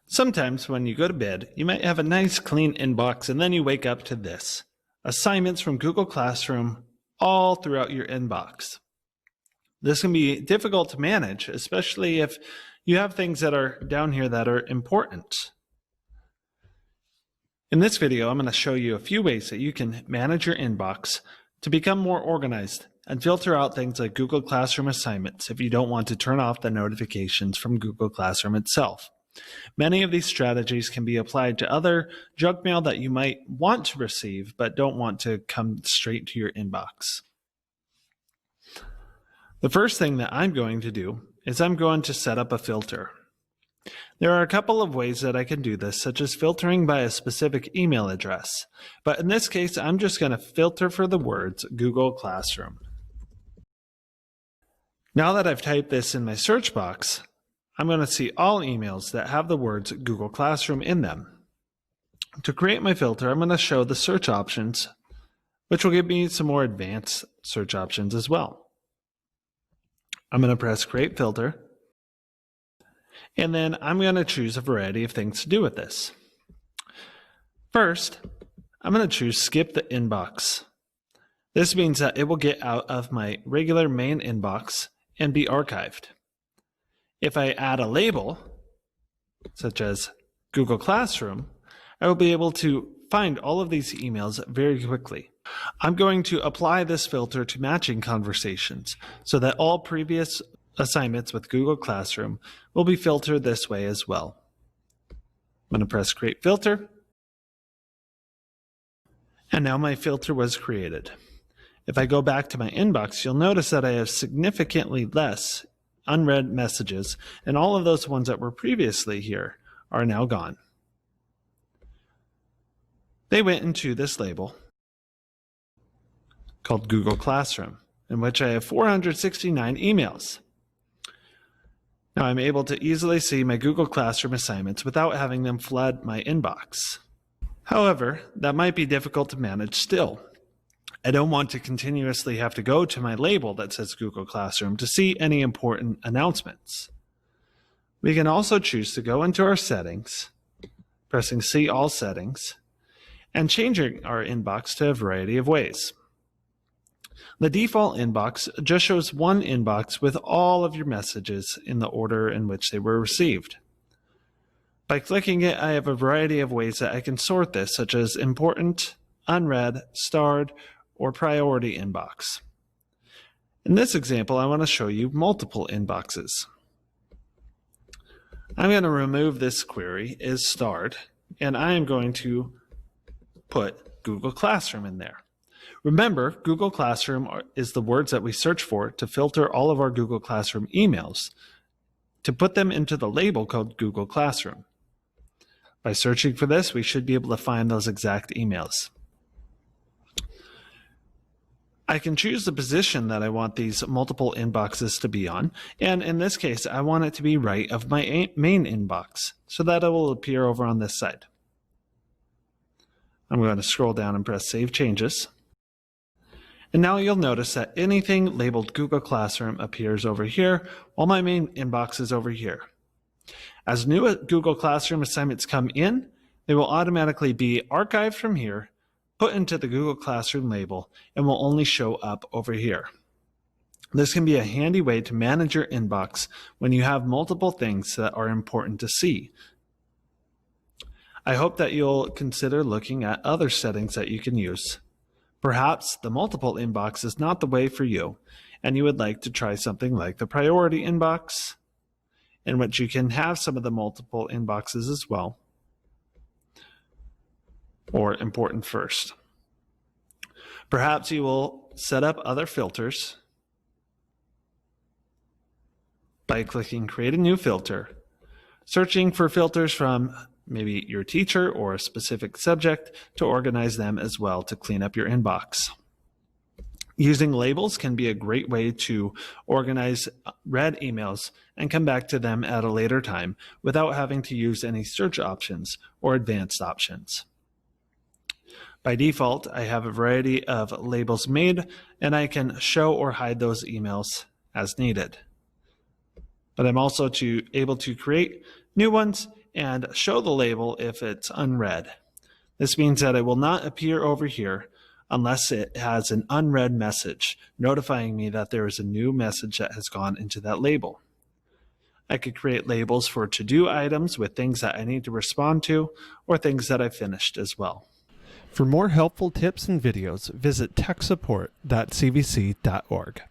Sometimes when you go to bed, you might have a nice clean inbox and then you wake up to this. Assignments from Google Classroom all throughout your inbox. This can be difficult to manage, especially if you have things that are down here that are important. In this video, I'm going to show you a few ways that you can manage your inbox to become more organized and filter out things like Google Classroom assignments if you don't want to turn off the notifications from Google Classroom itself. Many of these strategies can be applied to other junk mail that you might want to receive but don't want to come straight to your inbox. The first thing that I'm going to do is I'm going to set up a filter. There are a couple of ways that I can do this, such as filtering by a specific email address. But in this case, I'm just going to filter for the words Google Classroom. Now that I've typed this in my search box, I'm going to see all emails that have the words Google Classroom in them. To create my filter, I'm going to show the search options, which will give me some more advanced search options as well. I'm going to press Create Filter. And then I'm going to choose a variety of things to do with this. First, I'm going to choose Skip the Inbox. This means that it will get out of my regular main inbox and be archived. If I add a label, such as Google Classroom, I will be able to find all of these emails very quickly. I'm going to apply this filter to matching conversations so that all previous assignments with Google Classroom will be filtered this way as well. I'm going to press Create Filter. And now my filter was created. If I go back to my inbox, you'll notice that I have significantly less unread messages, and all of those ones that were previously here are now gone. They went into this label called Google Classroom, in which I have 469 emails. Now I'm able to easily see my Google Classroom assignments without having them flood my inbox. However, that might be difficult to manage still. I don't want to continuously have to go to my label that says Google Classroom to see any important announcements. We can also choose to go into our settings, pressing See All Settings, and changing our inbox to a variety of ways. The default inbox just shows one inbox with all of your messages in the order in which they were received. By clicking it, I have a variety of ways that I can sort this, such as important, unread, starred, or priority inbox. In this example, I want to show you multiple inboxes. I'm going to remove this query is starred, and I am going to put Google Classroom in there. Remember, Google Classroom is the words that we search for to filter all of our Google Classroom emails to put them into the label called Google Classroom. By searching for this, we should be able to find those exact emails. I can choose the position that I want these multiple inboxes to be on, and in this case, I want it to be right of my main inbox, so that it will appear over on this side. I'm going to scroll down and press Save Changes. And now you'll notice that anything labeled Google Classroom appears over here, while my main inbox is over here. As new Google Classroom assignments come in, they will automatically be archived from here, put into the Google Classroom label, and will only show up over here. This can be a handy way to manage your inbox when you have multiple things that are important to see. I hope that you'll consider looking at other settings that you can use. Perhaps the multiple inbox is not the way for you, and you would like to try something like the priority inbox, in which you can have some of the multiple inboxes as well, or important first. Perhaps you will set up other filters by clicking Create a New Filter, searching for filters from maybe your teacher or a specific subject to organize them as well to clean up your inbox. Using labels can be a great way to organize read emails and come back to them at a later time without having to use any search options or advanced options. By default, I have a variety of labels made, and I can show or hide those emails as needed. But I'm also able to create new ones and show the label if it's unread. This means that it will not appear over here unless it has an unread message notifying me that there is a new message that has gone into that label. I could create labels for to-do items with things that I need to respond to or things that I finished as well. For more helpful tips and videos, visit techsupport.cvc.org.